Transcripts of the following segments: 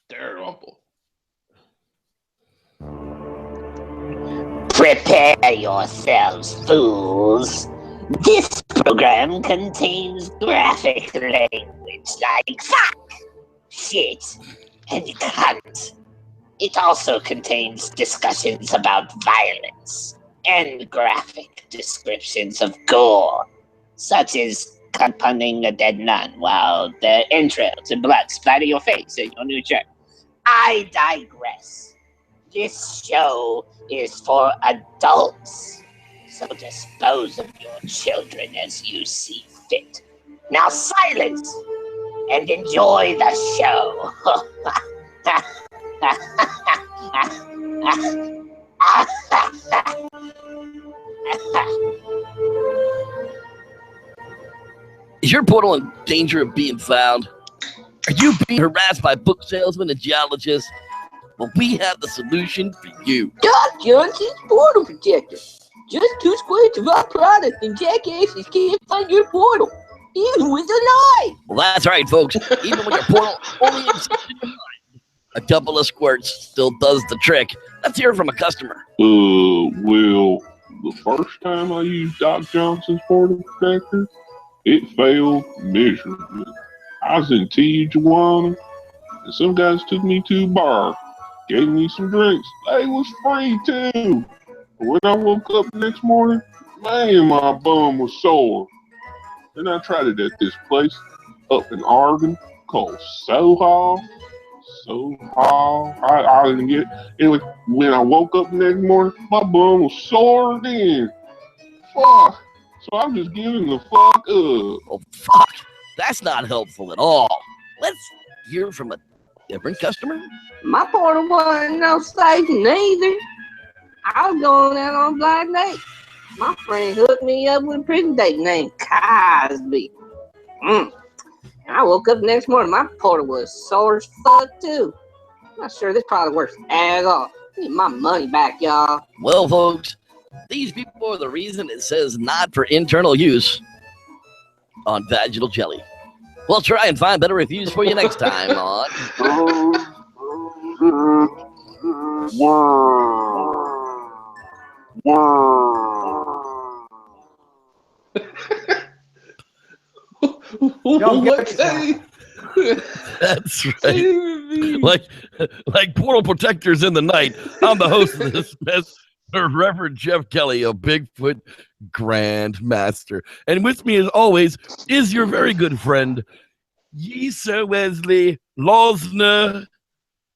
Terrible. Prepare yourselves, fools. This program contains graphic language like fuck, shit, and cunt. It also contains discussions about violence and graphic descriptions of gore, such as cunt punning a dead nun while the entrails and blood splatter your face in your new shirt. I digress. This show is for adults, so dispose of your children as you see fit. Now silence and enjoy the show. Is your portal in danger of being found? Are you being harassed by book salesmen and geologists? Well, we have the solution for you. Doc Johnson's Portal Protector. Just 2 squares of our product and jackasses can't find your portal, even with a knife. Well, that's right, folks. Even when your portal only exists in your mind, a couple of squirts still does the trick. Let's hear from a customer. Well, the first time I used Doc Johnson's Portal Protector, it failed miserably. I was in Tijuana, and some guys took me to a bar, gave me some drinks. They was free, too. But when I woke up the next morning, man, my bum was sore. Then I tried it at this place up in Oregon called Soho. I didn't get it. Anyway, when I woke up the next morning, my bum was sore again. Fuck. So I'm just giving the fuck up. Oh, fuck. That's not helpful at all. Let's hear from a different customer. My portal wasn't no safe neither. I was going out on a blind date. My friend hooked me up with a prison date named Cosby. And I woke up the next morning, my portal was sore as fuck too. I'm not sure this product works at all. I need my money back, y'all. Well, folks, these people are the reason it says not for internal use on vaginal jelly. We'll try and find better reviews for you next time on... That's right. Like portal protectors in the night. I'm the host of this mess, Reverend Jeff Kelly, a Bigfoot Grandmaster. And with me, as always, is your very good friend, Sir Wesley Losner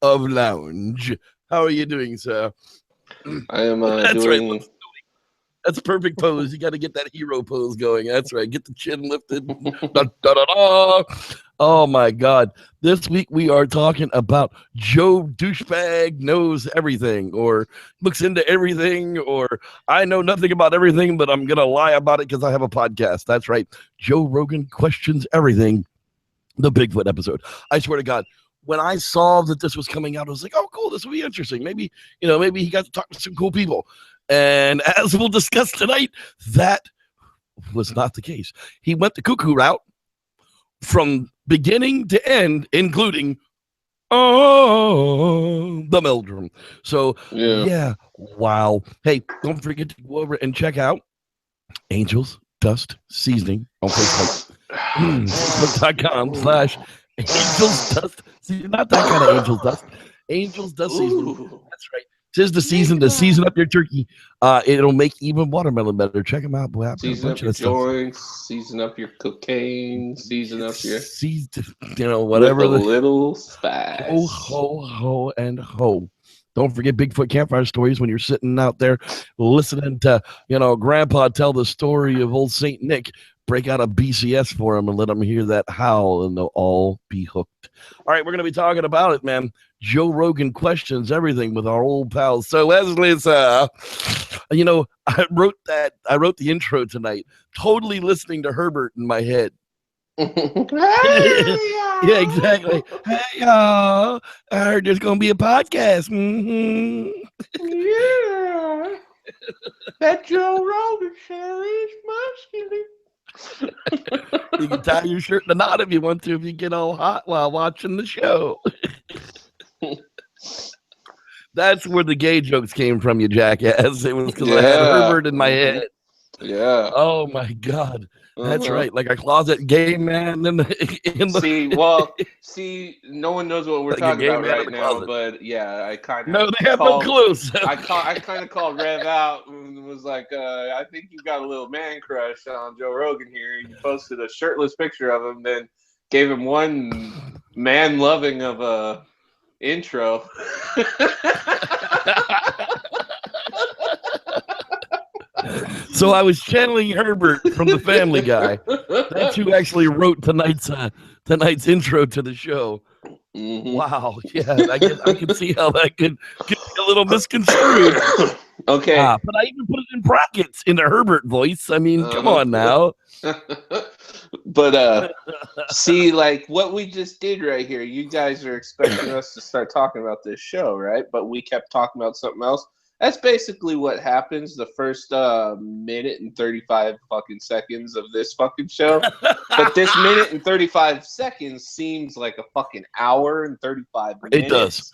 of Lounge. How are you doing, sir? I am That's doing... right. That's a perfect pose. You got to get that hero pose going. That's right. Get the chin lifted. Da, da, da, da. Oh, my God. This week we are talking about Joe Douchebag Knows Everything, or looks into everything, or I know nothing about everything, but I'm going to lie about it because I have a podcast. That's right. Joe Rogan Questions Everything, the Bigfoot episode. I swear to God, when I saw that this was coming out, I was like, oh, cool. This will be interesting. Maybe he got to talk to some cool people. And as we'll discuss tonight, that was not the case. He went the cuckoo route from beginning to end, including the meldrum. So, yeah, wow. Hey, don't forget to go over and check out Angels Dust Seasoning on Facebook. Facebook.com/Angels Dust Seasoning. Not that kind of Angels Dust. Angels Dust Seasoning. That's right. 'Tis the season to season up your turkey. It'll make even watermelon better. Check them out, boy. Season up your joints, season up your cocaine, season up your... whatever. With a little spice. Ho, ho, ho, and ho. Don't forget Bigfoot campfire stories when you're sitting out there listening to, Grandpa tell the story of old St. Nick. Break out a BCS for them and let them hear that howl, and they'll all be hooked. All right, we're going to be talking about it, man. Joe Rogan Questions Everything with our old pals. So Leslie's, I wrote the intro tonight, totally listening to Herbert in my head. Hey, yeah, exactly. Hey, y'all. I heard there's going to be a podcast. Mm-hmm. Yeah. That Joe Rogan show is muscular. You can tie your shirt in a knot if you want to, if you get all hot while watching the show. That's where the gay jokes came from, you jackass. It was because I had Herbert in my head. Yeah. Oh my God. That's right. Like a closet gay man in the See, no one knows what we're like talking about right now, but yeah, I kind of no, they have no clues. I kind of called Rev out and was like, I think you got a little man crush on Joe Rogan here. You posted a shirtless picture of him, then gave him one man loving of a intro. So I was channeling Herbert from the Family Guy. That's who actually wrote tonight's intro to the show. Mm-hmm. Wow, yeah, I can see how that could be a little misconstrued. Okay, but I even put it in brackets in the Herbert voice. I mean, come on now. But see, like what we just did right here, you guys are expecting us to start talking about this show, right? But we kept talking about something else. That's basically what happens the first minute and 35 fucking seconds of this fucking show. But this minute and 35 seconds seems like a fucking hour and 35 minutes. It does.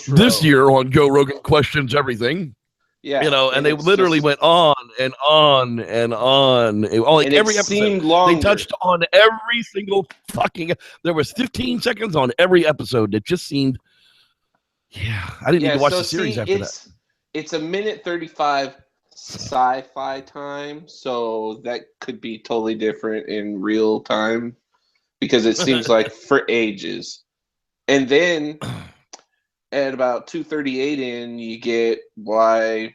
This year on Joe Rogan Questions Everything. Yeah. And they literally went on and on and on. Like every episode, seemed longer. They touched on every single fucking. There was 15 seconds on every episode. It just seemed. Yeah, I didn't need to watch the series after that. It's a minute 35 sci-fi time, so that could be totally different in real time because it seems like for ages. And then at about 2:38 in, you get why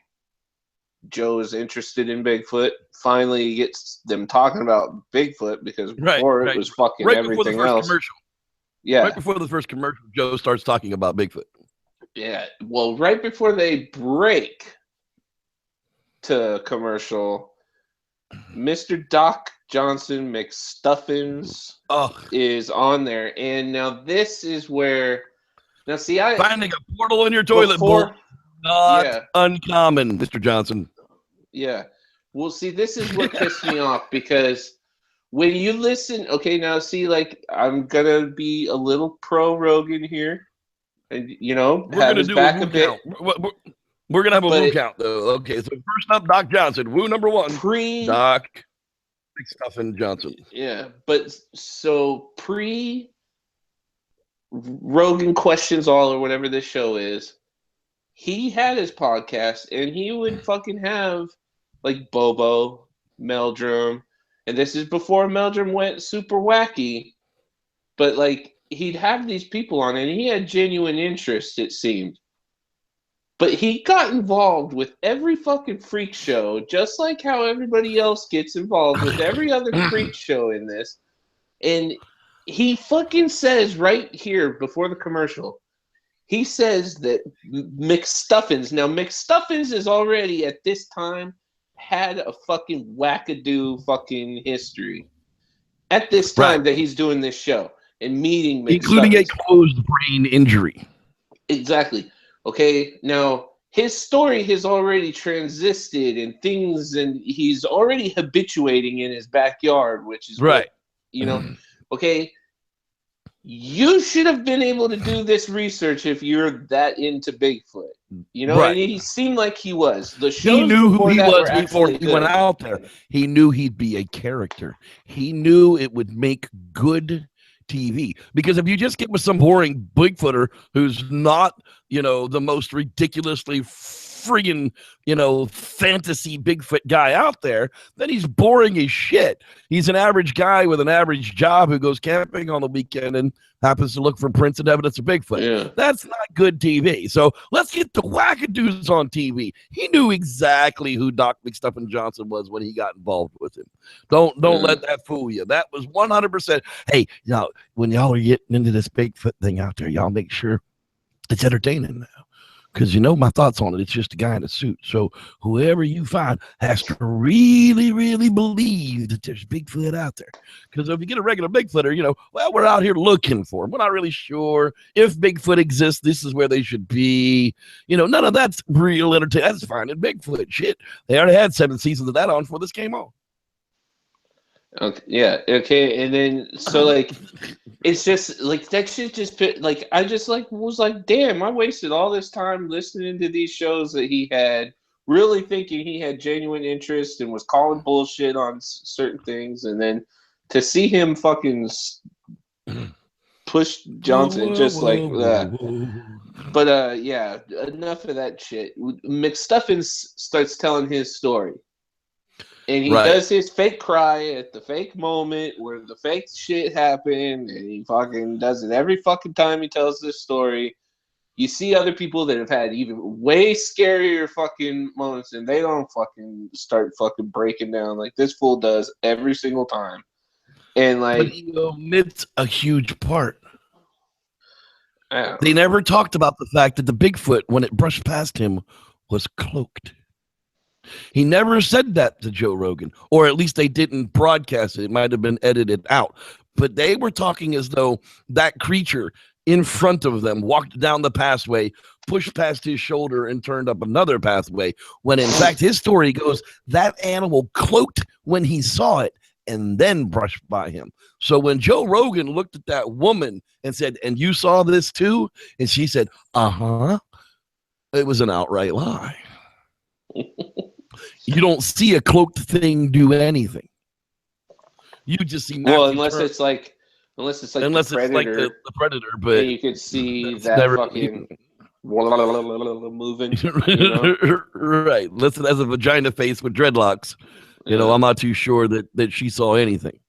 Joe is interested in Bigfoot. Finally, he gets them talking about Bigfoot because before it was fucking everything else. Commercial. Yeah, right before the first commercial, Joe starts talking about Bigfoot. Yeah, well, right before they break to commercial, Mr. Doc Johnson McStuffins is on there, and now this is where finding a portal in your toilet bowl not uncommon, Mr. Johnson. Yeah, well, see, this is what pissed me off because when you listen, okay, now see, like I'm gonna be a little pro Rogan here. And we're gonna do a woo count. We're gonna have a woo count though. Okay, so first up, Doc Johnson. Woo number one. Doc McStuffin Johnson. Yeah, but so Rogan Questions All or whatever this show is, he had his podcast and he would fucking have like Bobo, Meldrum, and this is before Meldrum went super wacky, but like. He'd have these people on and he had genuine interest, it seemed. But he got involved with every fucking freak show, just like how everybody else gets involved with every other freak show in this. And he fucking says right here before the commercial, he says that McStuffins, now McStuffins is already at this time had a fucking wackadoo fucking history at this time that he's doing this show. And meeting including a closed brain injury. Exactly. Okay. Now his story has already transisted and things, and he's already habituating in his backyard, which is right. Okay. You should have been able to do this research if you're that into Bigfoot. And he seemed like he was. He knew who he was before he went out there. He knew he'd be a character. He knew it would make good TV, because if you just get with some boring Bigfooter who's not, the most ridiculously friggin', fantasy Bigfoot guy out there, then he's boring as shit. He's an average guy with an average job who goes camping on the weekend and happens to look for prints and evidence of Bigfoot. Yeah. That's not good TV. So let's get the wackadoos on TV. He knew exactly who Doc McStuffin Johnson was when he got involved with him. Don't let that fool you. That was 100%. Hey, when y'all are getting into this Bigfoot thing out there, y'all make sure it's entertaining now. Because my thoughts on it. It's just a guy in a suit. So whoever you find has to really, really believe that there's Bigfoot out there. Because if you get a regular Bigfooter, we're out here looking for him. We're not really sure if Bigfoot exists. This is where they should be. None of that's real entertainment. That's finding Bigfoot. Shit. They already had 7 seasons of that on before this came on. Okay, yeah, okay, and then so like it's just like that shit just like I just like was like, damn, I wasted all this time listening to these shows that he had, really thinking he had genuine interest and was calling bullshit on certain things, and then to see him fucking push Johnson just like Whoa. but yeah, enough of that shit. McStuffins starts telling his story. And he Right. does his fake cry at the fake moment where the fake shit happened, and he fucking does it every fucking time he tells this story. You see other people that have had even way scarier fucking moments, and they don't fucking start fucking breaking down like this fool does every single time. And But like, he omits a huge part. I They never talked about the fact that the Bigfoot, when it brushed past him, was cloaked. He never said that to Joe Rogan, or at least they didn't broadcast it. It might have been edited out. But they were talking as though that creature in front of them walked down the pathway, pushed past his shoulder, and turned up another pathway. When in fact, his story goes that animal cloaked when he saw it and then brushed by him. So when Joe Rogan looked at that woman and said, "And you saw this too?" And she said, "Uh-huh," it was an outright lie. You don't see a cloaked thing do anything. You just see well, Matthew unless Turner. it's like the Unless it's like Predator, the Predator, but and you could see that's that never fucking moving, you know? right. Unless it has a vagina face with dreadlocks. You know, Yeah. I'm not too sure that she saw anything.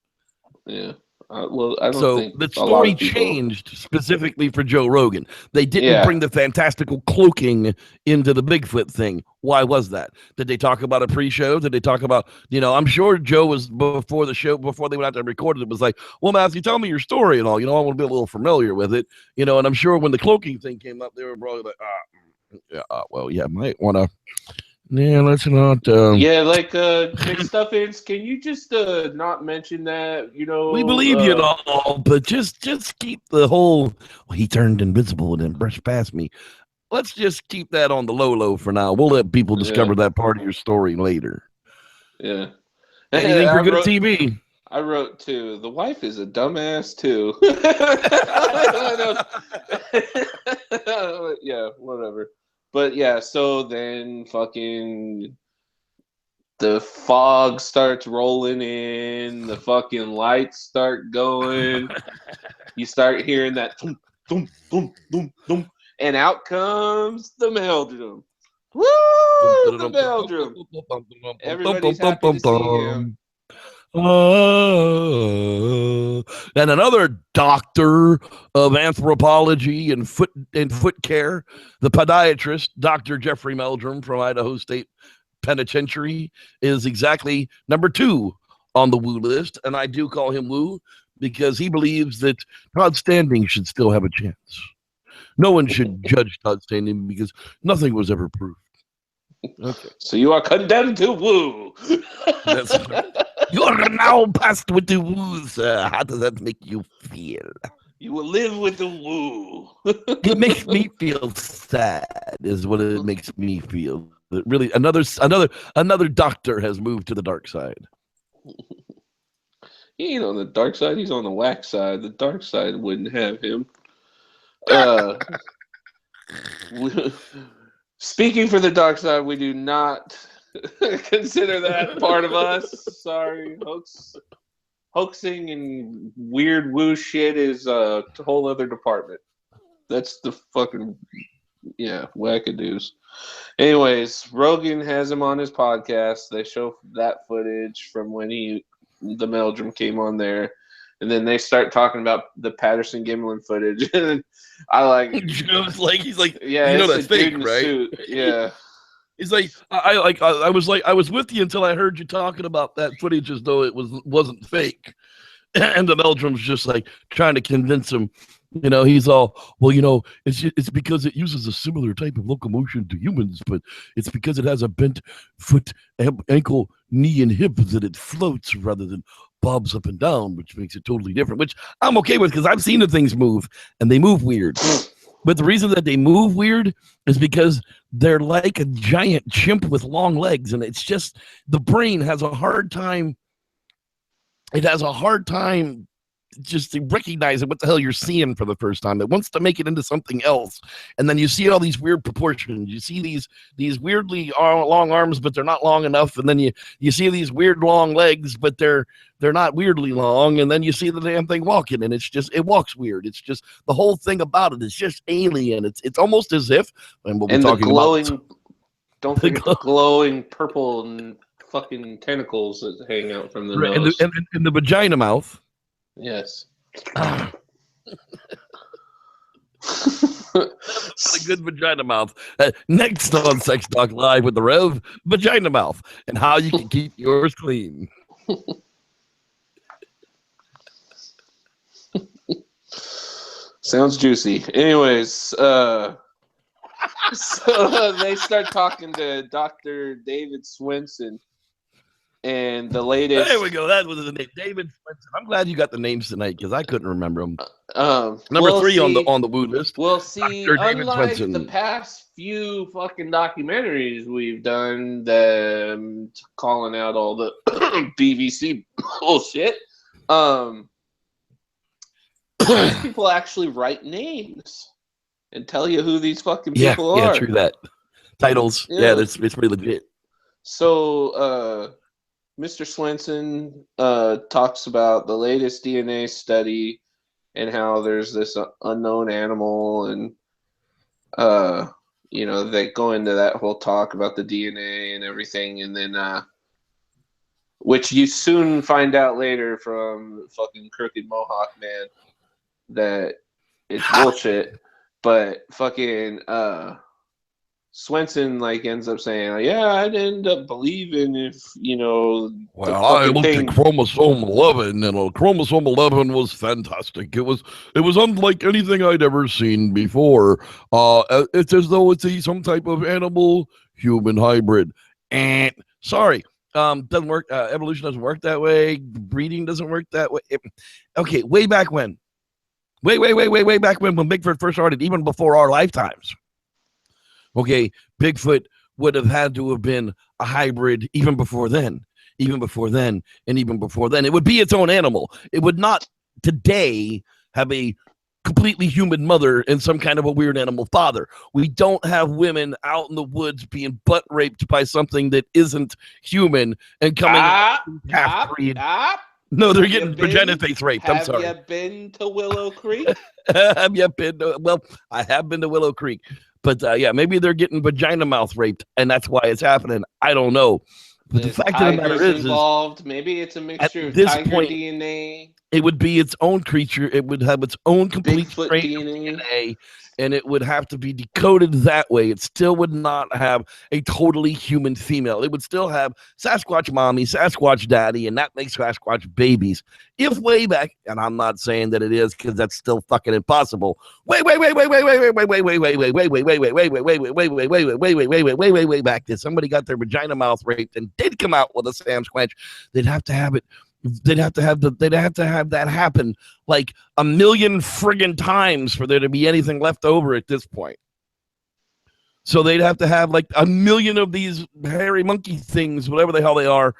Yeah. Well, I don't So think the a lot story of people. changed specifically for Joe Rogan. They didn't Yeah. bring the fantastical cloaking into the Bigfoot thing. Why was that? Did they talk about a pre-show? Did they talk about, I'm sure Joe was before the show, before they went out there and recorded it, was like, well, Matthew, tell me your story and all. I want to be a little familiar with it. And I'm sure when the cloaking thing came up, they were probably like, might want to. Yeah, let's not. Yeah, like McStuffins, can you just not mention that? We believe you and all, but just keep the whole. Well, he turned invisible and then brushed past me. Let's just keep that on the low for now. We'll let people discover that part of your story later. Yeah. Anything for good TV. I wrote too. The wife is a dumbass too. Yeah, whatever. But yeah, so then fucking the fog starts rolling in, the fucking lights start going. You start hearing that thump, thump, thump, thump, thump, and out comes the Meldrum. Woo! The Meldrum. Everybody's happy to see him. And another doctor of anthropology and foot care, the podiatrist, Dr. Jeffrey Meldrum from Idaho State Penitentiary, is exactly number 2 on the woo list. And I do call him woo because he believes that Todd Standing should still have a chance. No one should judge Todd Standing because nothing was ever proved. Okay. So you are condemned to woo. That's right. You are now passed with the woo, sir. How does that make you feel? You will live with the woo. It makes me feel sad, is what it makes me feel. That really, another doctor has moved to the dark side. He ain't on the dark side. He's on the whack side. The dark side wouldn't have him. Speaking for the dark side, we do not consider that part of us. Sorry, hoaxing and weird woo shit is a whole other department. That's the fucking wackadoos. Anyways, Rogan has him on his podcast. They show that footage from when the Meldrum came on there. And then they start talking about the Patterson Gimlin footage. And I like Joe's like, he's like, yeah, that's fake, right? Suit. Yeah. He's like, I was with you until I heard you talking about that footage as though it wasn't fake. And the Meldrum's just like trying to convince him. He's all, well, it's because it uses a similar type of locomotion to humans, but it's because it has a bent foot, ankle, knee, and hip that it floats rather than bobs up and down, which makes it totally different, which I'm okay with because I've seen the things move and they move weird. But the reason that they move weird is because they're like a giant chimp with long legs, and it's just the brain has a hard time it has a hard time just recognizing what the hell you're seeing for the first time. It wants to make it into something else, and then you see all these weird proportions. You see these weirdly long arms, but they're not long enough, and then you see these weird long legs, but they're not weirdly long, and then you see the damn thing walking, and it walks weird. It's just the whole thing about it is just alien. It's almost as if, and what we're talking glowing, about. Don't forget the glowing purple and fucking tentacles that hang out from the nose. And the vagina mouth. Yes. A good vagina mouth. Next on Sex Talk Live with the Rev, vagina mouth, and how you can keep yours clean. Sounds juicy. Anyways, so they start talking to Dr. David Swenson. And the latest. There we go. That was the name, David Swenson. I'm glad you got the names tonight because I couldn't remember them. Number 3 on the woo list. We'll see. Dr. David Unlike Swenson. the past few fucking documentaries we've done, the calling out all the BBC bullshit. People actually write names and tell you who these fucking people are. Yeah, true that. Titles. Yeah, it's pretty legit. So, Mr. Swenson talks about the latest DNA study and how there's this unknown animal, and they go into that whole talk about the DNA and everything, and then which you soon find out later from fucking Crooked Mohawk Man that it's bullshit, but fucking Swenson ends up saying, "Yeah, I'd end up believing if Well, I looked at chromosome 11, and chromosome 11 was fantastic. It was unlike anything I'd ever seen before. It's as though it's some type of animal human hybrid. And sorry, doesn't work. Evolution doesn't work that way. Breeding doesn't work that way. Okay, way back when, way back when Bigfoot first started, even before our lifetimes." Okay, Bigfoot would have had to have been a hybrid even before then. It would be its own animal. It would not today have a completely human mother and some kind of a weird animal father. We don't have women out in the woods being butt raped by something that isn't human and coming half breed. No, they're getting vagina face raped. I'm sorry. Have you been to Willow Creek? Have you been to, well, I have been to Willow Creek. But maybe they're getting vagina mouth raped, and that's why it's happening. I don't know. But the fact of the matter is involved. Maybe it's a mixture of tiger DNA. It would be its own creature. It would have its own complete Bigfoot strain of DNA, and it would have to be decoded that way. It still would not have a totally human female. It would still have Sasquatch mommy, Sasquatch daddy, and that makes Sasquatch babies. If way back, and I'm not saying that it is because that's still fucking impossible. Way back that somebody got their vagina mouth raped and did come out with a Sasquatch, they'd have to have it. They'd have to have that happen like a million friggin' times for there to be anything left over at this point. So they'd have to have like a million of these hairy monkey things, whatever the hell they are,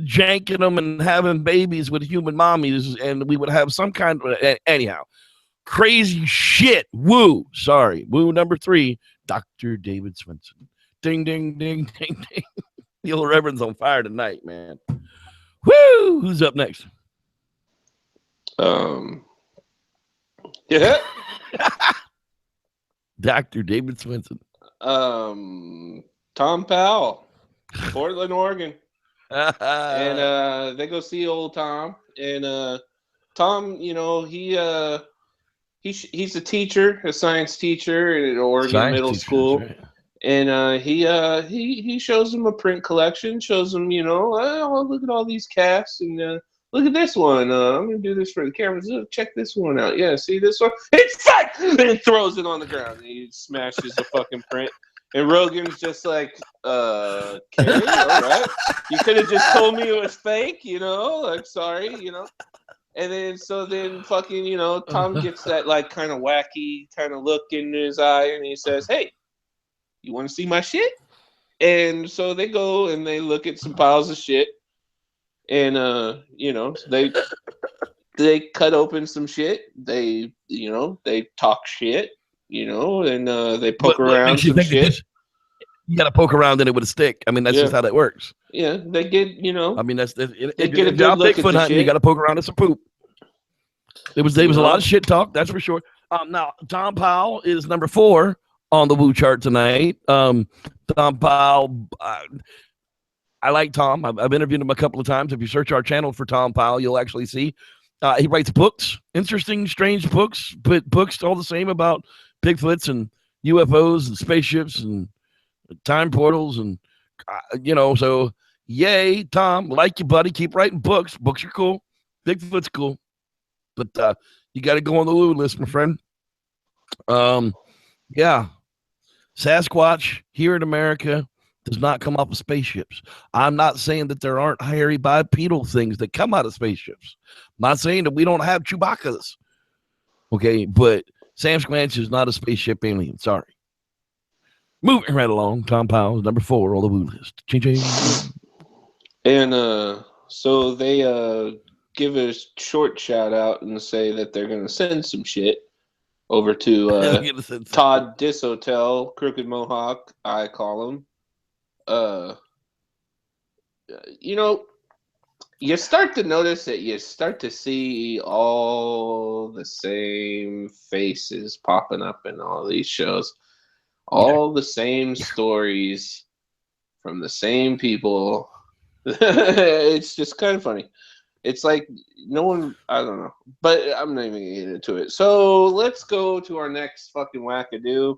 janking them and having babies with human mommies, and we would have some kind of anyhow. Crazy shit. Woo. Sorry. Woo number 3, Dr. David Swenson. Ding, ding, ding, ding, ding. The old Reverend's on fire tonight, man. Woo! Who's up next? Yeah. Dr. David Swenson. Tom Powell, Portland, Oregon. And they go see old Tom. And Tom, he's a teacher, a science teacher at Oregon Middle School. Right. And he shows them a print collection, shows them, oh, look at all these casts, and look at this one. I'm going to do this for the cameras. Check this one out. Yeah, see this one? It's fake! And throws it on the ground. And he smashes the fucking print. And Rogan's just like, okay, all right. You could have just told me it was fake, sorry, And then, fucking, Tom gets that, kind of wacky kind of look in his eye, and he says, hey, you want to see my shit? And so they go and they look at some piles of shit. and they cut open some shit. They they talk shit, and they poke What around makes you some think that shit. you got to poke around in it with a stick? I mean, that's Yeah, just how that works. yeah. They get I mean, that's they if get a you're good out look at Bigfoot the hunting, you shit. got to poke around in some poop. There was a lot of shit talk, that's for sure. Now Tom Powell is number 4 on the Woo chart tonight. Tom Powell, I like Tom. I've interviewed him a couple of times. If you search our channel for Tom Powell, you'll actually see he writes books, interesting, strange books, but books all the same about Bigfoots and UFOs and spaceships and time portals and So yay, Tom, like you, buddy. Keep writing books. Books are cool. Bigfoot's cool. But you got to go on the Woo list, my friend. Yeah. Sasquatch here in America does not come off of spaceships. I'm not saying that there aren't hairy bipedal things that come out of spaceships. I'm not saying that we don't have Chewbacca's. Okay, but Sasquatch is not a spaceship alien. Sorry. Moving right along, Tom Powell is number 4 on the Woo list. Ching-ching. And so they give a short shout out and say that they're going to send some shit over to Todd Dishotel, Crooked Mohawk, I call him. You start to notice that you start to see all the same faces popping up in all these shows. All the same stories from the same people. It's just kind of funny. It's like no one, I don't know, but I'm not even going to get into it. So let's go to our next fucking wackadoo.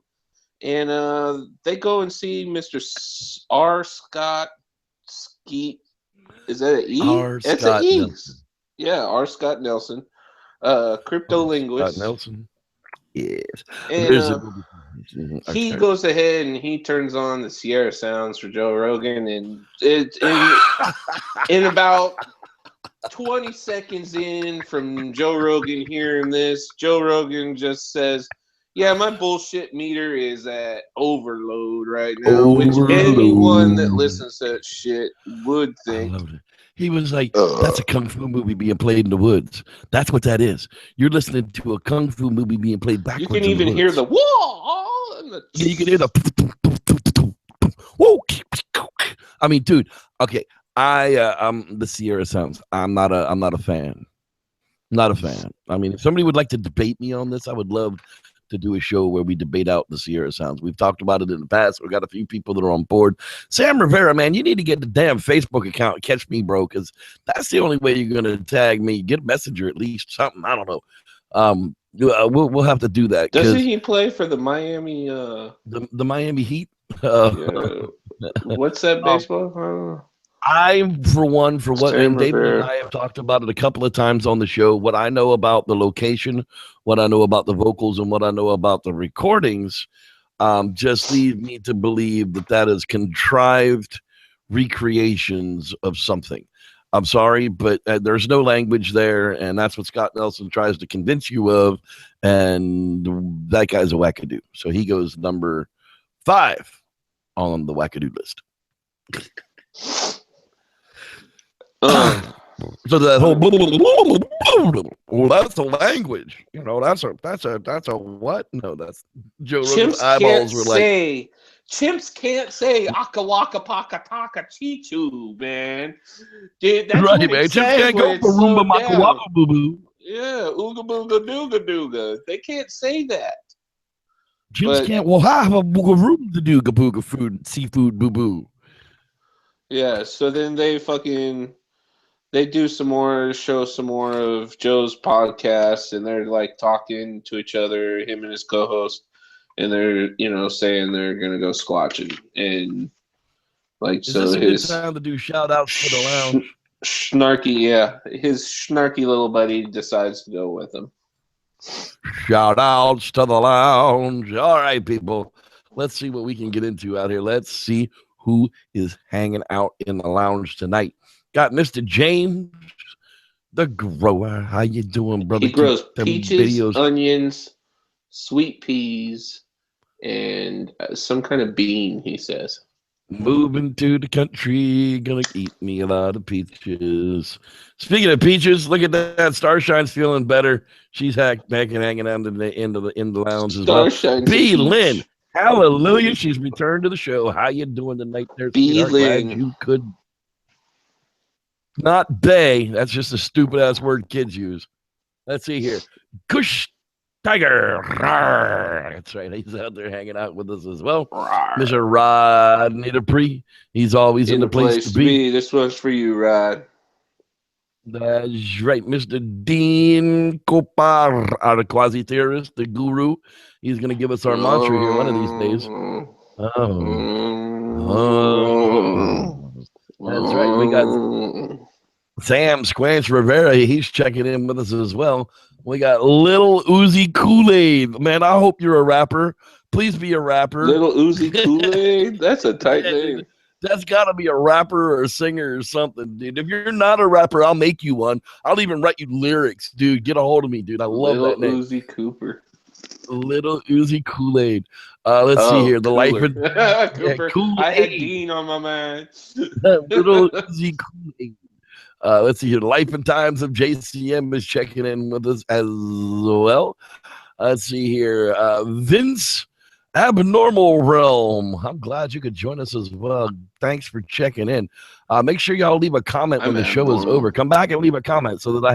And they go and see Mr. R. Scott Skeet. Is that an E? It's an E. Nelson. Yeah, R. Scott Nelson. Cryptolinguist. Scott Nelson. Yes. And he goes ahead and he turns on the Sierra Sounds for Joe Rogan, and in about 20 seconds in from Joe Rogan hearing this, Joe Rogan just says, "Yeah, my bullshit meter is at overload right now," which anyone that listens to that shit would think. I loved it. He was like, that's a kung fu movie being played in the woods. That's what that is. You're listening to a kung fu movie being played backwards. You can even hear the whoa. You can hear the whoa. I mean, dude. Okay, I'm the Sierra Sounds. I'm not a fan. Not a fan. I mean, if somebody would like to debate me on this, I would love to do a show where we debate out the Sierra Sounds. We've talked about it in the past. We've got a few people that are on board. Sam Rivera, man, you need to get the damn Facebook account and catch me, bro, because that's the only way you're going to tag me. Get a messenger, at least something. I don't know. We'll have to do that. Doesn't he play for the Miami? The Miami Heat? What's that baseball? For what and David and I have talked about it a couple of times on the show. What I know about the location, what I know about the vocals, and what I know about the recordings, just lead me to believe that is contrived recreations of something. I'm sorry, but there's no language there, and that's what Scott Nelson tries to convince you of, and that guy's a wackadoo. So he goes number 5 on the wackadoo list. So that whole well, that's a language, that's a what? No, that's Joe Rogan's eyeballs were like. Chimps can't say aka waka paka taka chichu, man. Dude, that's right, what man. Chimps can't go Roomba maka waka boo boo. Yeah, ooga booga dooga dooga. They can't say that. Chimps can't. Well, I have a booga room to dooga booga food, seafood boo boo. Yeah, so then they do some more, show some more of Joe's podcast, and they're like talking to each other, him and his co-host, and they're saying they're gonna go squatching, and like is so this a his good time to do shout outs for the lounge. His snarky little buddy decides to go with him. Shout outs to the lounge. All right, people, let's see what we can get into out here. Let's see who is hanging out in the lounge tonight. Got Mr. James, the grower. How you doing, brother? He grows peaches, onions, sweet peas, and some kind of bean, he says. Moving to the country, gonna eat me a lot of peaches. Speaking of peaches, look at that. Starshine's feeling better. She's back and hanging out in the lounge as well. Starshine's a B. peach. Lynn, hallelujah. She's returned to the show. How you doing tonight there, B. sweetheart? Lynn. Glad you could. Not Bay. That's just a stupid ass word kids use. Let's see here. Kush Tiger. Rawr. That's right. He's out there hanging out with us as well. Mr. Rodney Dupree. He's always in the place to be. This one's for you, Rod. That's right. Mr. Dean Kopar, our quasi-theorist, the guru. He's going to give us our mantra here one of these days. That's right. We got Sam Squanch Rivera. He's checking in with us as well. We got Little Uzi Kool-Aid. Man, I hope you're a rapper. Please be a rapper. Little Uzi Kool-Aid? That's a tight name. That's got to be a rapper or a singer or something, dude. If you're not a rapper, I'll make you one. I'll even write you lyrics, dude. Get a hold of me, dude. I love that name. Little Uzi Cooper. Little Uzi Kool-Aid. Let's see here. The Cooler. life of Cooper. Kool-Aid. I had Dean on my mind. Little Uzi Kool-Aid. Let's see here. The Life and Times of JCM is checking in with us as well. Let's see here. Vince Abnormal Realm. I'm glad you could join us as well. Thanks for checking in. Make sure y'all leave a comment when the show is over. Come back and leave a comment so that I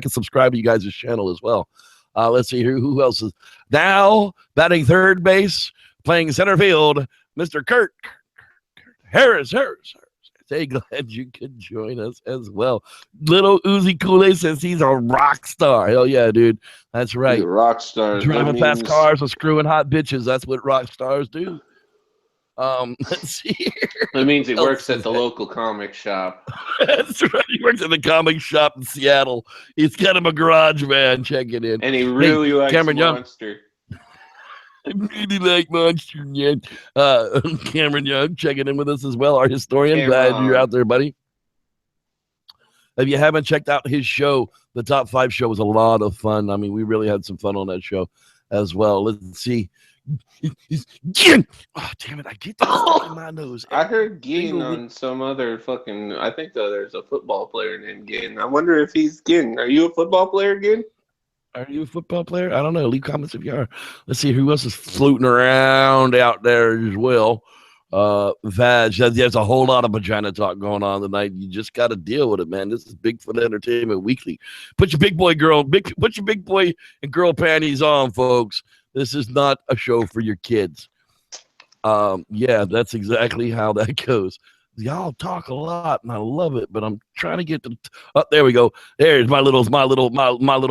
can subscribe to you guys' channel as well. Let's see here. Who else is now batting third base, playing center field? Mr. Kurt Harris. Hey, glad you could join us as well. Little Uzi Kool-Aid says he's a rock star. Hell yeah, dude. That's right. He's a rock star. Driving past cars and screwing hot bitches. That's what rock stars do. Let's see here. That means he works at the local comic shop. That's right. He works at the comic shop in Seattle. He's got him a garage man checking in. And he really likes Cameron Monster. Young. I really like Monster, man. Cameron Young checking in with us as well, our historian. Glad you're out there, buddy. If you haven't checked out his show, the Top 5 show was a lot of fun. I mean, we really had some fun on that show as well. Let's see. Gin! Oh, damn it. I get that stuck in my nose. I heard Gin on some other fucking... I think there's a football player named Gin. I wonder if he's Gin. Are you a football player, Gin? Are you a football player? I don't know. Leave comments if you are. Let's see who else is floating around out there as well. Vag, there's a whole lot of vagina talk going on tonight. You just got to deal with it, man. This is Bigfoot Entertainment Weekly. Put your big boy and girl panties on, folks. This is not a show for your kids. Yeah, that's exactly how that goes. Y'all talk a lot, and I love it, but I'm trying to get to. Oh, there we go. There's my little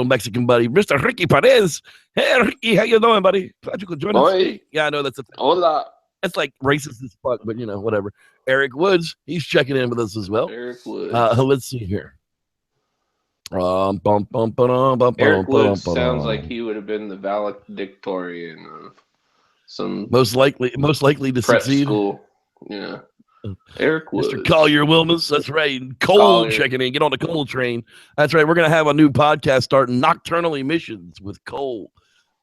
Mexican buddy, Mr. Ricky Perez. Hey, Ricky, how you doing, buddy? Glad you could join us. Yeah, I know that's Hola. That's like racist as fuck, but whatever. Eric Woods, he's checking in with us as well. Eric Woods. Let's see here. Eric Woods sounds like he would have been the valedictorian of some most likely to prep succeed. School. Yeah. Eric Woods. Mr. Collier Wilmus, that's right. Cole checking in. Get on the Cole train. That's right. We're gonna have a new podcast starting, Nocturnal Emissions with Cole,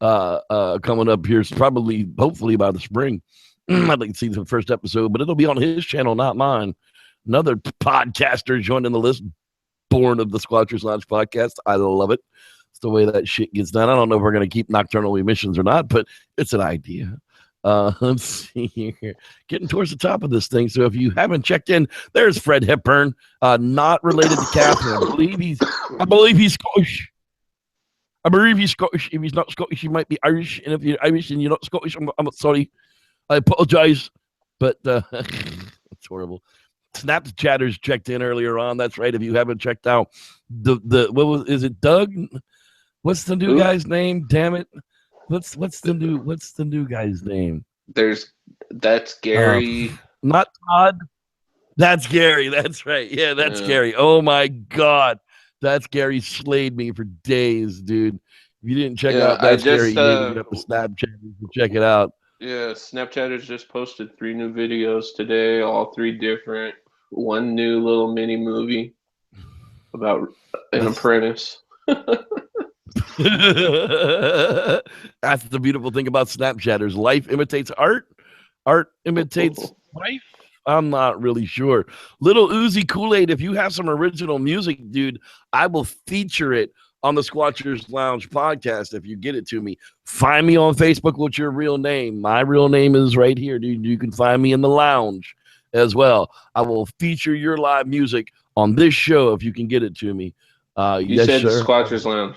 coming up here. Probably, hopefully by the spring. I'd like to see the first episode, but it'll be on his channel, not mine. Another podcaster joining the list, born of the Squatchers Lounge podcast. I love it. It's the way that shit gets done. I don't know if we're gonna keep Nocturnal Emissions or not, but it's an idea. Let's see here. Getting towards the top of this thing. So if you haven't checked in, there's Fred Hepburn, not related to Catherine. I believe he's Scottish. If he's not Scottish, he might be Irish. And if you're Irish and you're not Scottish, I'm sorry. I apologize. But it's horrible. Snapchatter's checked in earlier on. That's right. If you haven't checked out is it Doug? What's the new guy's name? Damn it. What's the new guy's name? That's Gary. Not Todd. That's Gary. That's right. Yeah, that's Gary. Oh my God. That's Gary slayed me for days, dude. If you didn't check out That's Gary, you need to get up to Snapchat and check it out. Yeah, Snapchat has just posted 3 new videos today, all 3 different. One new little mini movie about an apprentice. That's the beautiful thing about Snapchatters. Life imitates art. Art imitates life. I'm not really sure. Little Uzi Kool-Aid, if you have some original music, dude, I will feature it on the Squatchers Lounge podcast if you get it to me. Find me on Facebook with your real name. My real name is right here, dude. You can find me in the lounge as well. I will feature your live music on this show if you can get it to me. You yes, said sir. the Squatchers Lounge.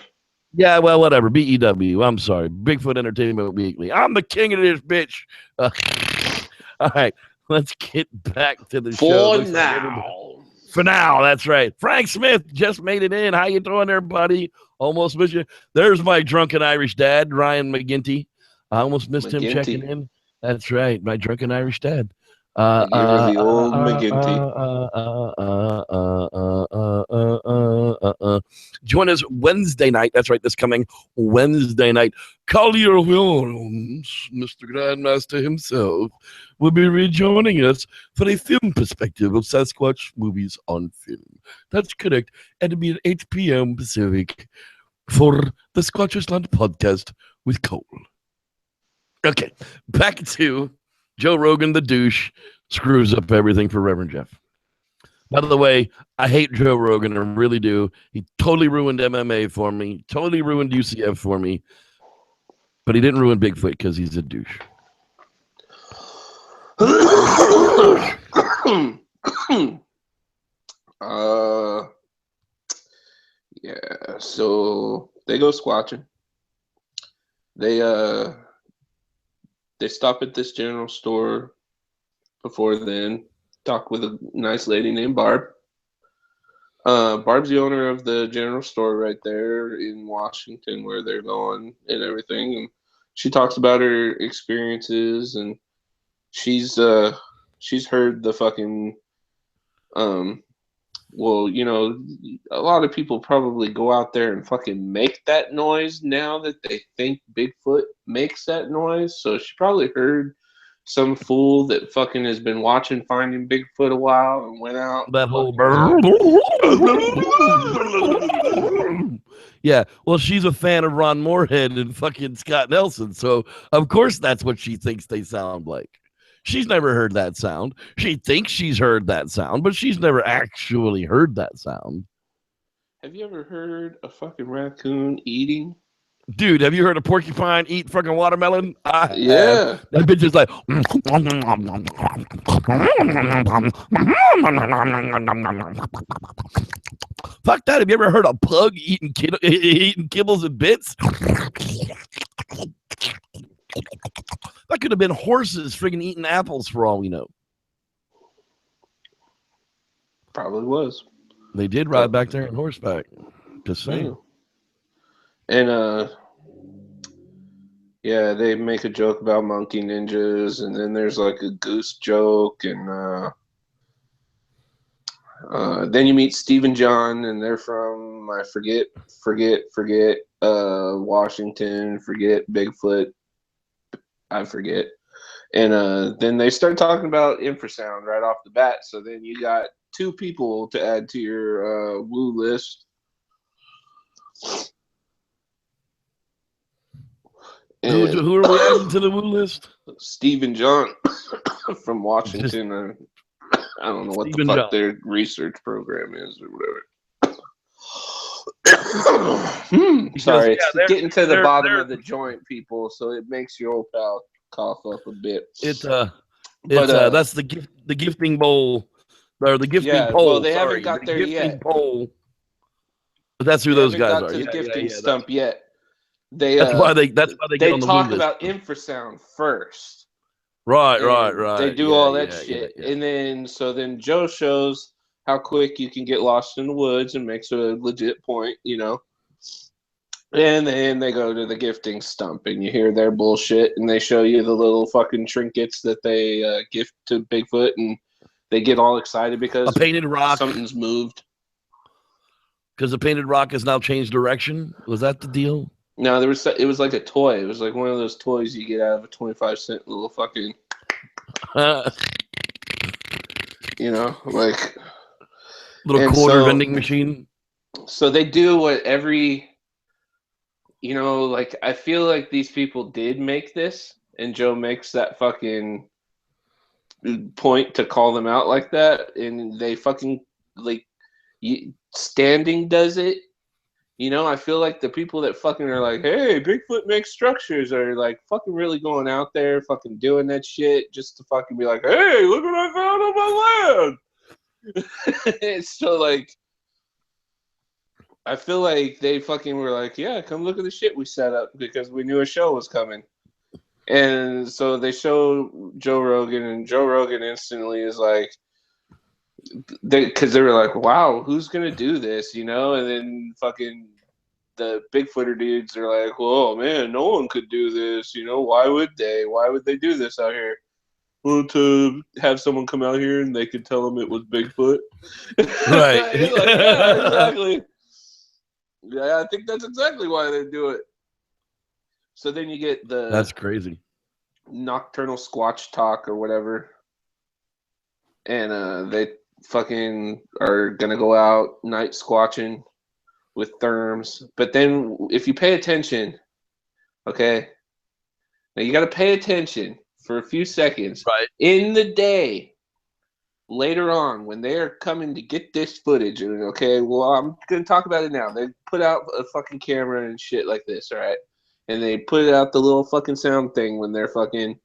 Yeah, well, whatever. BEW. I'm sorry. Bigfoot Entertainment Weekly. I'm the king of this bitch. All right. Let's get back to the show. For now. For now, that's right. Frank Smith just made it in. How you doing there, buddy? Almost missed you. There's my drunken Irish dad, Ryan McGinty. I almost missed him checking in. That's right, my drunken Irish dad. Give her the old McGinty. Join us Wednesday night. That's right, this coming Wednesday night. Collier Williams, Mr. Grandmaster himself, will be rejoining us for a film perspective of Sasquatch movies on film. That's correct. And it'll be at 8 p.m. Pacific for the Squatchers Land podcast with Cole. Okay, back to Joe Rogan, the douche, screws up everything for Reverend Jeff. By the way, I hate Joe Rogan. I really do. He totally ruined MMA for me, totally ruined UCF for me. But he didn't ruin Bigfoot because he's a douche. Yeah, so they go squatching. They stop at this general store before then, talk with a nice lady named Barb. Barb's the owner of the general store right there in Washington where they're going and everything. And she talks about her experiences, and she's heard the fucking well, you know, a lot of people probably go out there and fucking make that noise now that they think Bigfoot makes that noise. So she probably heard some fool that fucking has been watching Finding Bigfoot a while and went out. That whole yeah, well, she's a fan of Ron Moorhead and fucking Scott Nelson, so of course that's what she thinks they sound like. She's never heard that sound. She thinks she's heard that sound, but she's never actually heard that sound. Have you ever heard a fucking raccoon eating? Dude, have you heard a porcupine eat fucking watermelon? Yeah. That bitch is like. Fuck that. Have you ever heard a pug eating kibbles and bits? That could have been horses friggin' eating apples for all we know. Probably was. They did ride back there on horseback. Just saying. And yeah, they make a joke about monkey ninjas, and then there's like a goose joke, and then you meet Steve and John, and they're from I forget Washington, forget Bigfoot, I forget. And then they start talking about infrasound right off the bat. So then you got 2 people to add to your woo list. Who are we adding to the woo list? Steve and John from Washington. I don't know what Steve the fuck John. their research program is or whatever. Sorry, it's getting to the bottom of the joint, people, so it makes your old pal cough up a bit. That's the gifting bowl or the gifting pole. Well, they haven't got there yet. Pole. But that's who those guys are. The gifting stump yet. That's why they get on the talk woo list. about infrasound first. Right. They do all that shit, and then Joe shows how quick you can get lost in the woods and makes a legit point, you know. And then they go to the gifting stump, and you hear their bullshit, and they show you the little fucking trinkets that they gift to Bigfoot, and they get all excited because a painted rock. Something's moved. Because the painted rock has now changed direction. Was that the deal? No, it was like a toy. It was like one of those toys you get out of a 25-cent little fucking, you know, like little quarter vending machine. So they do what every, you know, like I feel like these people did make this, and Joe makes that fucking point to call them out like that, and they fucking like standing does it. You know, I feel like the people that fucking are like, hey, Bigfoot makes structures are like fucking really going out there, fucking doing that shit just to fucking be like, hey, look what I found on my land. So like, I feel like they fucking were like, yeah, come look at the shit we set up because we knew a show was coming. And so they show Joe Rogan, and Joe Rogan instantly is like, because they were like, wow, who's gonna do this, you know? And then fucking the Bigfooter dudes are like, well, man, no one could do this, you know? Why would they? Why would they do this out here? Well, to have someone come out here and they could tell them it was Bigfoot. Right. He's like, yeah, exactly. Yeah, I think that's exactly why they do it. So then you get the That's crazy. nocturnal squatch talk or whatever, and they fucking are gonna go out night squatching with therms. But then if you pay attention, okay, now you got to pay attention for a few seconds. Right. In the day, later on, when they are coming to get this footage, okay, well, I'm gonna talk about it now. They put out a fucking camera and shit like this, all right, and they put out the little fucking sound thing when they're fucking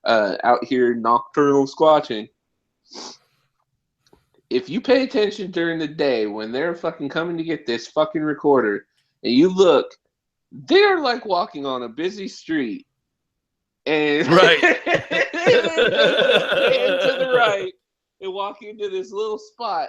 out here nocturnal squatching. If you pay attention during the day when they're fucking coming to get this fucking recorder, and you look, they're like walking on a busy street, and Right. they stand to the right and walk into this little spot.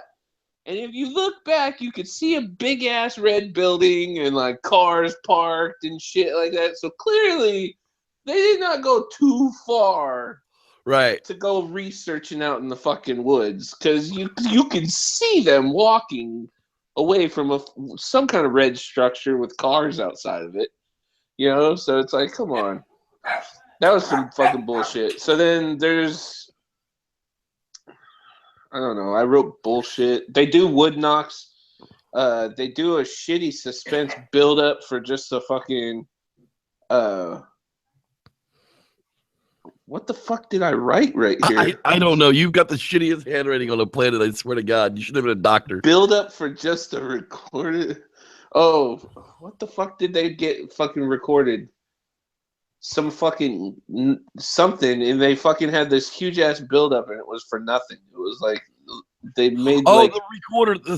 And if you look back, you could see a big ass red building and like cars parked and shit like that. So clearly, they did not go too far. Right. To go researching out in the fucking woods, because you can see them walking away from some kind of red structure with cars outside of it, you know. So it's like, come on, that was some fucking bullshit. So then there's, I don't know, I wrote bullshit. They do wood knocks. They do a shitty suspense build up for just a fucking what the fuck did I write right here? I don't know. You've got the shittiest handwriting on the planet. I swear to God. You should have been a doctor. Build up for just a recorded. Oh, what the fuck did they get fucking recorded? Some fucking something, and they fucking had this huge ass build up, and it was for nothing. It was like they made. Oh, like, the recorder, the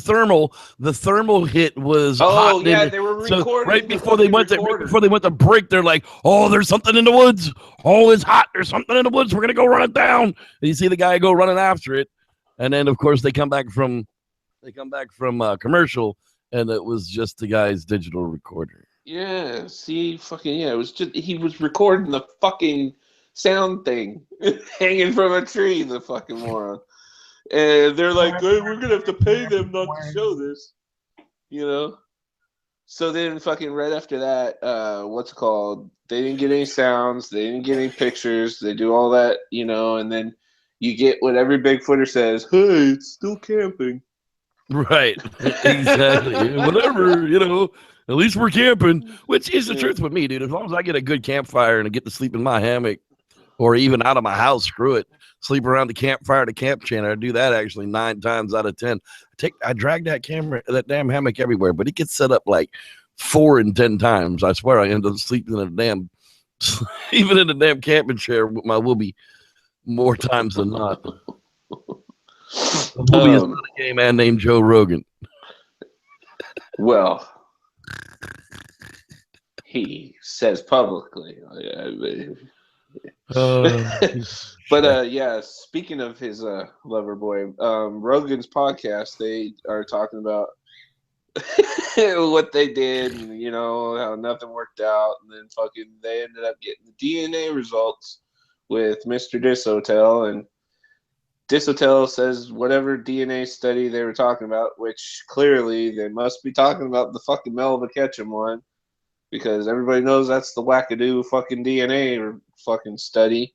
thermal hit was. Oh hot. yeah, they were recording. So right before they went to break, they're like, "Oh, there's something in the woods. Oh, it's hot. There's something in the woods. We're gonna go run it down." And you see the guy go running after it, and then of course they come back from commercial, and it was just the guy's digital recorder. Yeah, see, fucking yeah, it was just he was recording the fucking sound thing hanging from a tree. The fucking moron. And they're like, hey, we're going to have to pay them not to show this, you know? So then fucking right after that, what's it called? They didn't get any sounds. They didn't get any pictures. They do all that, you know, and then you get what every Bigfooter says, hey, it's still camping. Right. Exactly. Whatever, you know, at least we're camping, which is the truth with me, dude. As long as I get a good campfire and I get to sleep in my hammock or even out of my house, screw it. Sleep around the campfire, the camp chair. I do that actually 9 times out of 10. I drag that damn hammock everywhere, but it gets set up like 4 and 10 times. I swear I end up sleeping in a damn, even in a damn camping chair with my whoopee more times than not. The whoopee is not a gay man named Joe Rogan. Well, he says publicly. But yeah, speaking of his lover boy, Rogan's podcast, they are talking about what they did, and you know how nothing worked out, and then fucking they ended up getting the DNA results with Mr. Dishotel, and Dishotel says whatever DNA study they were talking about, which clearly they must be talking about the fucking Melva Ketchum one, because everybody knows that's the wackadoo fucking DNA or fucking study.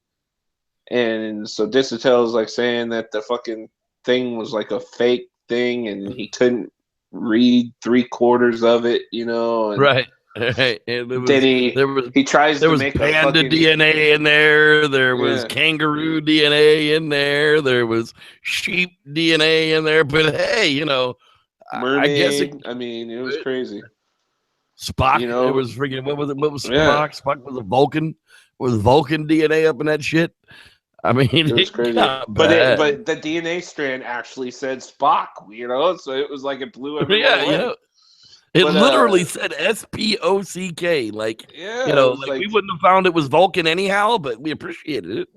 And so Dishotel is like saying that the fucking thing was like a fake thing and he couldn't read 3/4 of it, you know. And right. Right? And Then he tries there to was make a panda fucking DNA in there. There was yeah. kangaroo DNA in there. There was sheep DNA in there. But hey, I guess mermaid. I mean, it was crazy. Spock. You It know, was freaking. What was yeah, Spock? Spock was a Vulcan. Was Vulcan DNA up in that shit? I mean, it was it crazy. got But bad. the DNA strand actually said Spock. So it was like it blew everyone Yeah, away. it But literally said SPOCK. Like, yeah, it was like we like wouldn't have found it was Vulcan anyhow, but we appreciated it.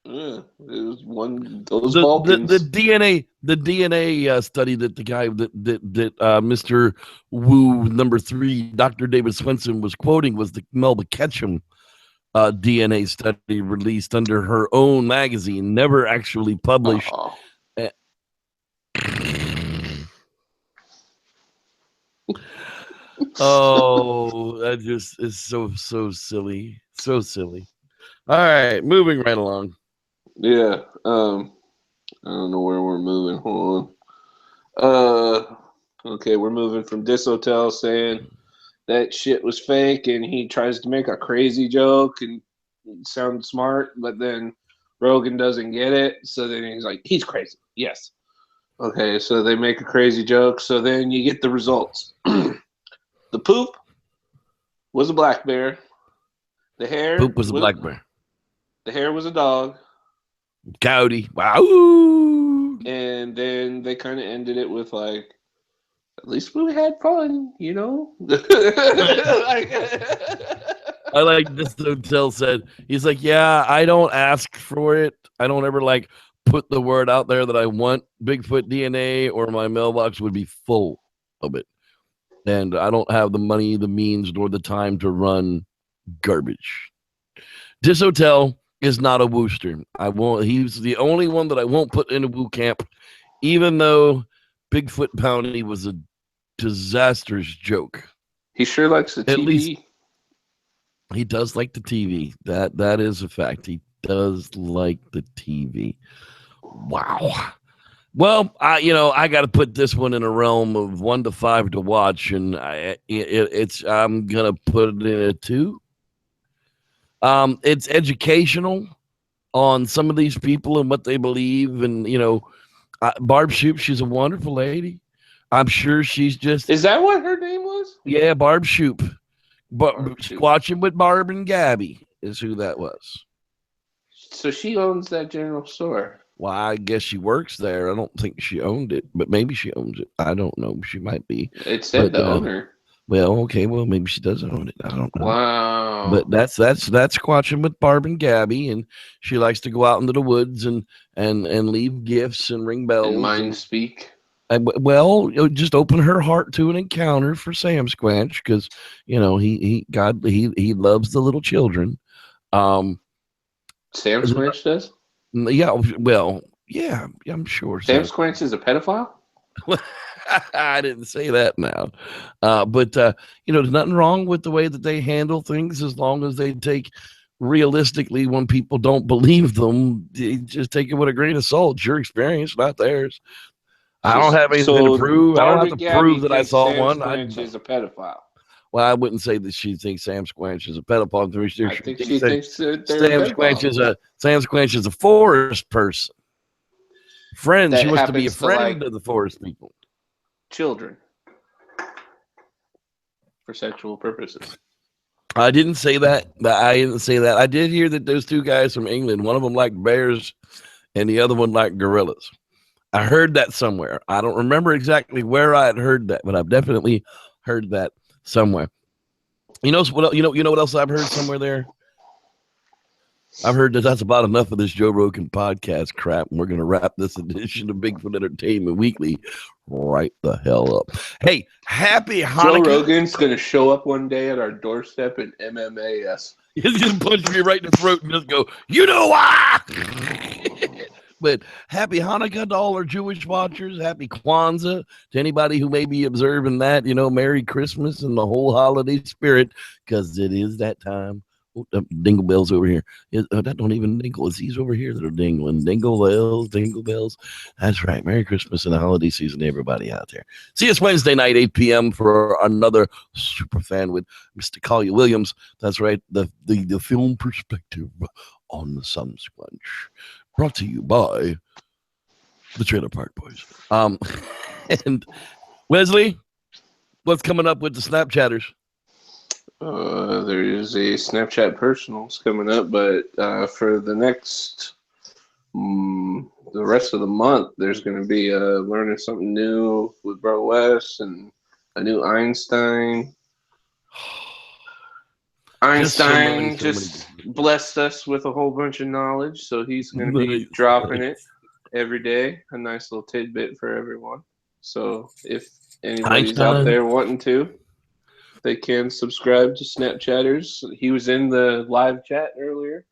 yeah, it was one those The Vulcans. DNA study that the guy that Mr. Wu #3 Dr. David Swenson was quoting was the Melba Ketchum DNA study released under her own magazine, never actually published. Oh, Oh, that just is so silly, so silly. All right, moving right along. yeah. I don't know where we're moving. Hold on. Okay, we're moving from this hotel saying that shit was fake, and he tries to make a crazy joke and sound smart, but then Rogan doesn't get it, so then he's like, he's crazy. Yes. Okay, so they make a crazy joke, so then you get the results. The poop was a black bear. The hair Poop was a black bear. The hair was a dog. Coyote. Wow. And then they kind of ended it with like, at least we had fun, I like this hotel said. He's like, yeah, I don't ask for it. I don't ever like put the word out there that I want Bigfoot DNA, or my mailbox would be full of it. And I don't have the money, the means, nor the time to run garbage. This hotel is not a wooster. He's the only one that I won't put in a woo camp, even though Bigfoot Bounty was a disastrous joke. He sure likes the TV. At least he does like the TV. That is a fact. He does like the TV. Wow. Well, I got to put this one in a realm of 1 to 5 to watch, and I'm gonna put it in a 2. It's educational on some of these people and what they believe, and Barb Shoop, she's a wonderful lady. I'm sure she's just. Is that what her name was? Yeah, Barb Shoop. Barb Shoop. Watching with Barb and Gabby is who that was. So she owns that general store. Well, I guess she works there. I don't think she owned it, but maybe she owns it. I don't know. She might be. It said the owner. Well, okay. Well, maybe she does own it. I don't know. Wow. But that's Squatching with Barb and Gabby, and she likes to go out into the woods and leave gifts and ring bells. And mind speak. Well, just open her heart to an encounter for Sam Squanch, because he loves the little children. Sam Squanch does? Yeah, well, yeah, I'm sure. Sam Squanch is a pedophile? I didn't say that now. But there's nothing wrong with the way that they handle things, as long as they take realistically when people don't believe them. You just take it with a grain of salt. It's your experience, not theirs. I don't have anything to prove. I don't have to prove that I saw one. Sam Squanch is a pedophile. Well, I wouldn't say that she thinks Sam Squanch is a pedophile. I think she thinks that Sam Squanch is a forest person. Friend. She wants to be a friend of the forest people. Children. For sexual purposes. I didn't say that. I did hear that those two guys from England, one of them liked bears and the other one liked gorillas. I heard that somewhere. I don't remember exactly where I had heard that, but I've definitely heard that somewhere. You know what else I've heard somewhere there? I've heard that that's about enough of this Joe Rogan podcast crap, and we're going to wrap this edition of Bigfoot Entertainment Weekly right the hell up. Hey, happy Hanukkah. Joe Rogan's going to show up one day at our doorstep in MMAS. He's going to punch me right in the throat and just go, you know why? But happy Hanukkah to all our Jewish watchers. Happy Kwanzaa to anybody who may be observing that. Merry Christmas and the whole holiday spirit, because it is that time Dingle bells over here. That don't even dingle. It's these over here that are dingling. Dingle bells, dingle bells. That's right. Merry Christmas and the holiday season to everybody out there. See us Wednesday night, 8 p.m. for another super fan with Mr. Collier Williams. That's right. The film perspective on the Sasquatch. Brought to you by the Trailer Park Boys. And Wesley, what's coming up with the Snapchatters? There is a Snapchat personals coming up, but for the next, the rest of the month, there's going to be learning something new with Bro West and a new Einstein. Einstein just blessed us with a whole bunch of knowledge, so he's going to be dropping it every day. A nice little tidbit for everyone. So if anybody's out there wanting to, they can subscribe to Snapchatters. He was in the live chat earlier.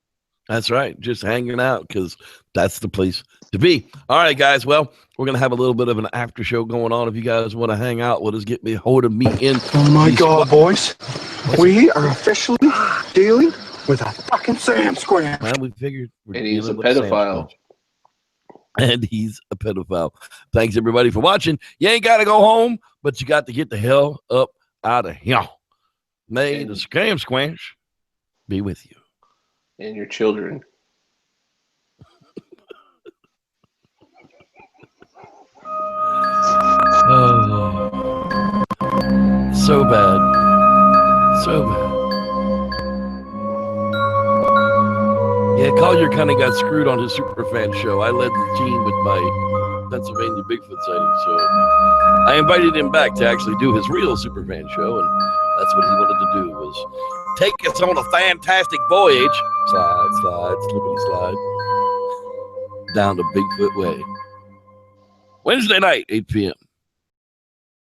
That's right. Just hanging out because that's the place to be. All right, guys. Well, we're going to have a little bit of an after show going on. If you guys want to hang out with us, get me a hold of me in. Oh, my God, boys. We are officially dealing with a fucking Sam Square. Well, we figured. And he's a pedophile. And he's a pedophile. Thanks, everybody, for watching. You ain't got to go home, but you got to get the hell up out of here. May the Scam Squash be with you. And your children. Oh, so bad. So bad. Yeah, Collier kind of got screwed on his Superfan show. I led the team with my Pennsylvania Bigfoot sighting, so I invited him back to actually do his real Superfan show, and that's what he wanted to do, was take us on a fantastic voyage. Slide, slide, slippity slide. Down to Bigfoot Way. Wednesday night, 8 p.m.